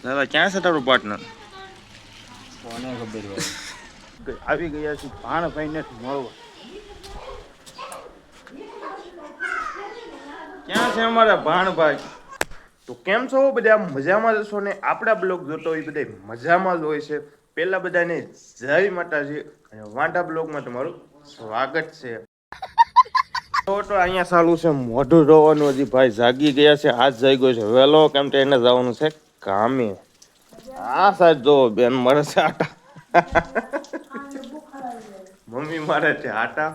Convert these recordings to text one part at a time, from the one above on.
દાદા ક્યાં છે તારું પાર્ટનર? કોને ખબર હોય. આવી ગયા છે ભાણભાઈને મળવા. ક્યાં છે અમારા ભાણભાઈ? તો કેમ છો બધા? મજામાં જશો ને? આપણા બ્લોગ જોતો હોય બધા મજામાં જ હોય છે. પેલા બધાને જય માતાજી અને વાંઢા બ્લોગમાં તમારું સ્વાગત છે. તો અહીંયા ચાલુ છે મોઢું ધોવાનું. હજી ભાઈ જાગી ગયા છે, હાથ જાગ્યો છે વેલો, કેમ કે એને જવાનું છે કામે. આ સાહેબ જો બેન મારે છે આટા, મમ્મી મારે છે આટા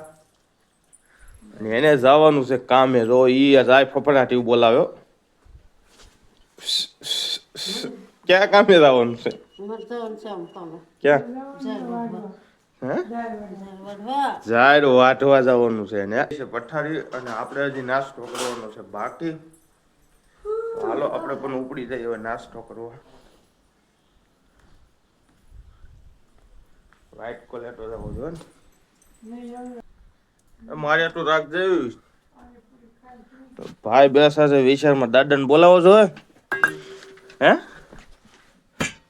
અને એને જવાનું છે કામે. જો ઈ રાય ફફડાટી બોલાવ્યો. ક્યાં કામે જવાનું છે? ક્યાં? ઝાડ વાઢવા જવાનું છે ને પથારી, અને આપણે હજી નાસ્તો કરવાનો છે બાકી. હાલો આપણે પણ ઉપડી જઈએ હવે નાસ્તો કરવા. વ્હાઈટ કોલેટો જવો જોઈએ ને મારે એટલું રાખજે. ભાઈ બેસા છે વિચારમાં. દાદાને બોલાવો છો? હે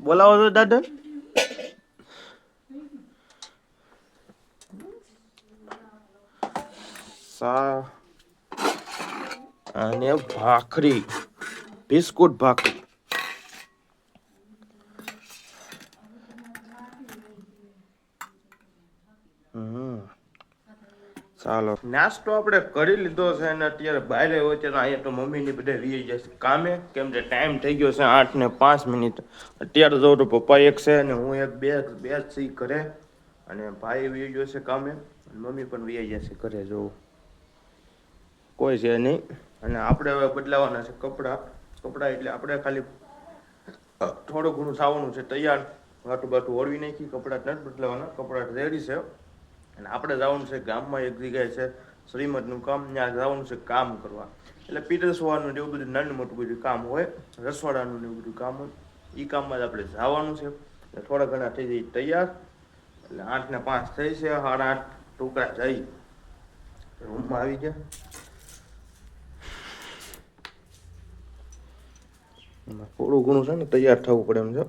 બોલાવો છો દાદા? સા અને ભાખરી, બિસ્કુટ ભાખરી. ચાલો નાસ્તો આપણે કરી લીધો છે અને અત્યારે બહાર હોય ત્યારે અહીંયા તો મમ્મીની બધે વી જશે કામે, કેમ કે ટાઈમ થઈ ગયો છે 8:05. અત્યારે જો તો પપ્પા એક છે અને હું એક બે છીએ ઘરે, અને ભાઈ વી ગયો છે કામે, મમ્મી પણ વી જશે ઘરે. જો કોઈ છે નહીં. અને આપણે હવે બદલાવાના છે કપડાં એટલે આપણે ખાલી થોડું ઘણું થવાનું છે તૈયાર. વાટું બાટું ઓળવી નાખી, કપડાં નથી બદલાવાના, કપડાં રેડી છે. અને આપણે જવાનું છે ગામમાં, એક જગ્યાએ છે શ્રીમદનું કામ, ત્યાં જવાનું છે કામ કરવા. એટલે પીરસવાનું એવું બધું નાનું મોટું બધું કામ હોય, રસોડાનું ને એવું બધું કામ હોય. એ કામમાં જ આપણે જવાનું છે. એટલે થોડા ઘણા થઈ જાય તૈયાર. એટલે 8:05 થઈ છે, 8:30 ટૂંકા જઈ રૂમમાં આવી ગયા. થોડું ઘણું છે ને તૈયાર થવું પડે એમ છે.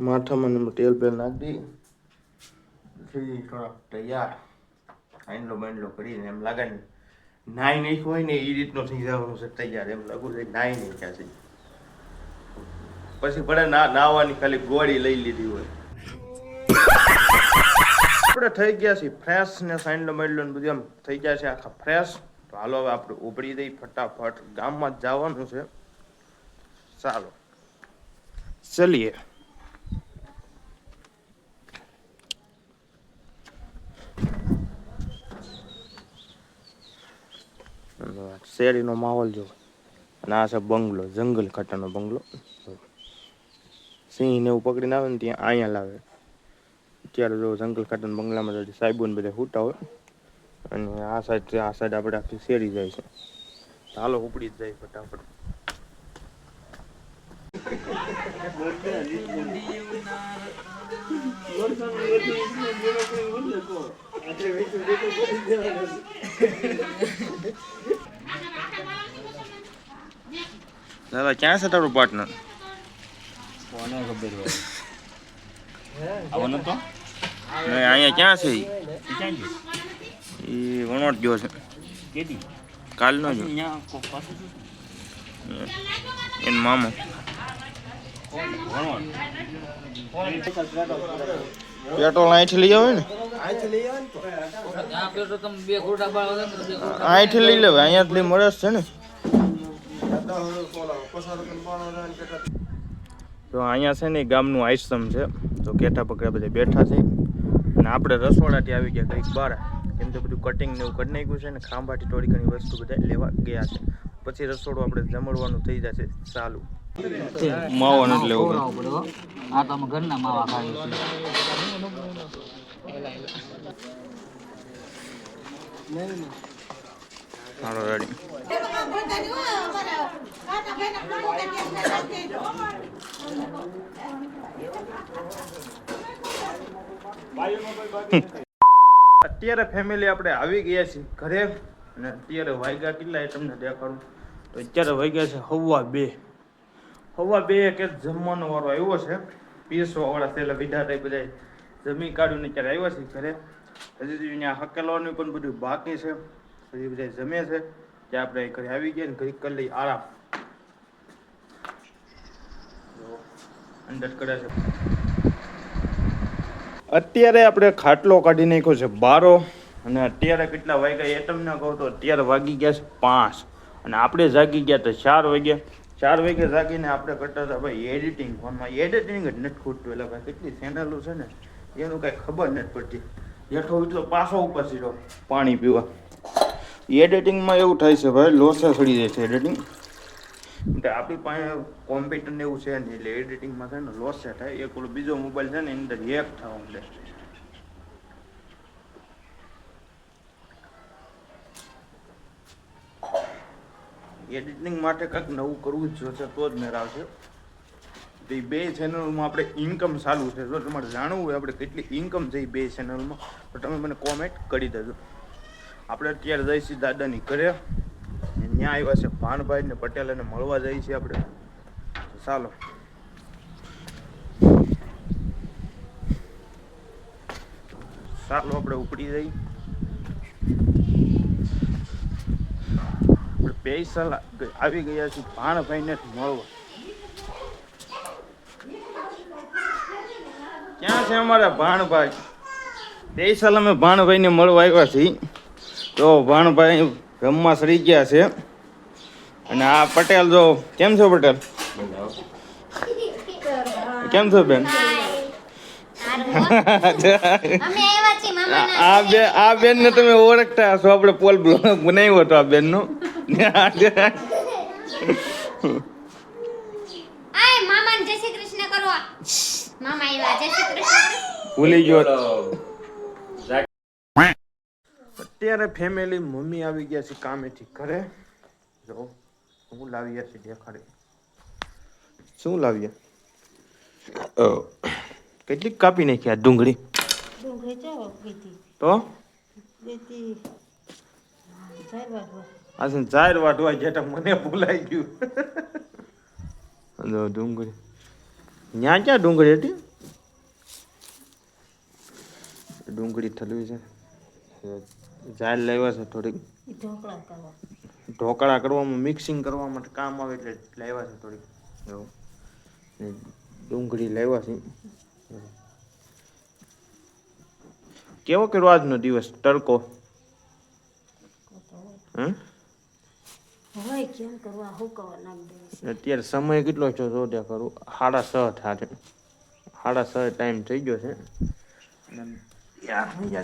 માથામાં તેલ પેલ નાખી દઈ, થોડા તૈયાર આઈનલો બાઈનલો કરીને એમ લાગે ને નાઈ નહીં હોય ને એ રીતનો થઈ જવાનું છે તૈયાર. એમ લાગુ છે નાઈ નહીં ક્યાં છે. પછી ભલે નાવાની ખાલી ગોળી લઈ લીધી હોય. આપણે થઈ ગયા છીએ ફ્રેશ ને સાઈનલો બાઈનલો ને બધું એમ થઈ ગયા છે આખા ફ્રેશ. તો હાલો હવે આપણે ઉપડી દઈ ફટાફટ, ગામમાં જ જવાનું છે. ચાલો ચલીએ. શેરીનો માહોલ જો, અને આ છે બંગલો, જંગલ ખાતાનો બંગલો. સિંહ ને એવું પકડીને આવે ને ત્યાં અહીંયા લાવે. અત્યારે જો જંગલ ખાતાના બંગલામાં સાહેબો ને બધા સૂતા હોય, અને આ સાઈડ આપણે આખી શેરી જાય છે. ચાલો ઉપડી જ જાય ફટાફટ. દાદા ક્યાં છે તારું પાર્ટનર? કોને ખબર હોય. આવવાનો તો અહીંયા ક્યાં છે? ક્યાં ગયો? એ વણોટ ગયો છે. કેદી? કાલનો જ. અહીંયા કોક પાસે એન મામો. પેટ્રોલ અહીંથી લઈ આવે ને, અહીંથી લઈ લેવાય, અહીંયાથી મળે છે ને. તો અહીંયા છે ને ગામનું આશ્રમ છે. તો કેઠા પકડા બધા બેઠા છે, અને આપણે રસોડાથી આવી ગયા કંઈક બહાર, કેમ કે બધું કટિંગ ને એવું કરી નાખ્યું છે ને ખાંભાથી થોડી ઘણી વસ્તુ બધા લેવા ગયા છે. પછી રસોડું આપણે જમડવાનું થઈ જશે ચાલુ. માવો નથી લેવો પડે. આ તો અમે ઘરના માવા ખાઈએ છીએ. હાલો રેડી. અત્યારે ફેમિલી આપણે આવી ગયા છીએ ઘરે, અને અત્યારે વાગ્યા કેટલા એ તમને દેખાડું. તો અત્યારે વાગ્યા છે 2:15. હવા 2 કે જમવાનો વારો આવ્યો છે. પીસવા વાળા છે એટલે વિધાતા બધા જમી કાઢ્યું ને ત્યારે આવ્યા છે ઘરે. હજી ત્યાં હકેલવાનું પણ બધું બાકી છે. હજી બધા જમે છે ત્યાં આપણે ઘરે આવી ગયા ને ઘરે કરી લઈ આરામ. અંદર કરે છે. અત્યારે આપણે ખાટલો કાઢી નાખ્યો છે બારો અને અત્યારે કેટલા વાગ્યા એ તમને કહું તો અત્યારે વાગી ગયા છે 5 અને આપણે જાગી ગયા તો 4 વાગ્યા. 4 વાગે જાગીને આપણે કરતા હતા ભાઈ એડિટિંગ. ફોનમાં એડિટિંગ જ નથી ખૂટતું. એટલે ભાઈ કેટલી ચેનલો છે ને એનું કાંઈ ખબર નથી પડતી. જેઠો એટલો પાછો ઉપર સીધો પાણી પીવા. એડિટિંગમાં એવું થાય છે ભાઈ લોસા સડી જાય છે એડિટિંગ. આપણી પાસે કોમ્પ્યુટર ને એવું છે ને એટલે એડિટિંગમાં છે ને લોસ થાય. એક ઓલો બીજો મોબાઈલ છે ને એની અંદર હેક થવા મળે. એડિટિંગ માટે કંઈક નવું કરવું જ જોશે તો જ મેળ આવશે. તો એ 2 ચેનલમાં આપણે ઇન્કમ ચાલુ છે. જો તમારે જાણવું હોય આપણે કેટલી ઇન્કમ છે એ 2 ચેનલમાં તો તમે મને કોમેન્ટ કરી દેજો. આપણે અત્યારે જઈશું દાદાની ઘરે. ત્યાં આવ્યા છે ભાણભાઈ ને પટેલ એને મળવા જઈએ છીએ આપણે. ચાલો આપણે ઉપડી જઈએ. સ્પેશિયલ આવી ગયા છે ભાણભાઈને મળવા. ક્યાં છે અમારા ભાણભાઈ? સ્પેશિયલ અમે ભાણભાઈને મળવા આવ્યા છીએ. તો ભાણભાઈ રમવા સરી ગયા છે અને આ પટેલ જો કેમ છો પટેલ? કેમ છો બેન? આ બેન ને તમે ઓળખતા હશો. આપણે પોલ બ્લોગ બનાવ્યો હતો આ બેન નો. ભૂલી ગયો. અત્યારે ફેમિલી મમ્મી આવી ગયા છે કામેથી ઘરે. જો હું લાવ્યા છે દેખાડે. શું લાવ્યા? કેટલી કાપી નાખી આ ડુંગળી? તો આ 4 વાટવા જેટા મને ભૂલાઈ ગયું. જો ડુંગળી ન્યા ક્યાં ડુંગળી હતી? ડુંગળી થલવી છે. જાળ લાવ્યા છે થોડીક ઢોકળા કરવામાં મિક્સિંગ કરવા માટે કામ આવે એટલે લાવ્યા છે થોડીક. ડુંગળી લાવ્યા છે. કેવો કર્યો આજનો દિવસ? તડકો અત્યારે સમય કેટલો છે જો ત્યાં કરું 6:30 થાય. 6:30 ટાઈમ થઈ ગયો છે.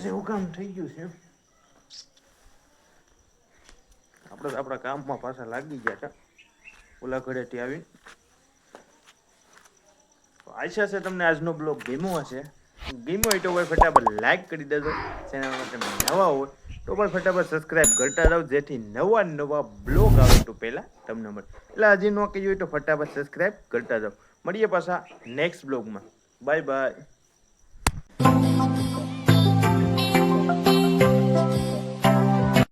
એવું કામ થઈ ગયું છે. આપણે આપણા કામમાં પાછા લાગી ગયા હતા ઓલા ઘરેથી આવી. આશા છે તમને આજનો બ્લોગ ગમ્યો હશે. ગમ્યો હોય તો ભાઈ ફટાફટ લાઈક કરી દેજો. ચેનલમાં તમે નવા હોય તો પણ ફટાફટ સબસ્ક્રાઈબ કરતા જાઓ જેથી નવા બ્લોગ આવે તો પહેલાં તમને મળે. એટલે હજી ન કહ્યું હોય તો ફટાફટ સબસ્ક્રાઈબ કરતા જાઓ. મળીએ પાછા નેક્સ્ટ બ્લોગમાં. Bye bye.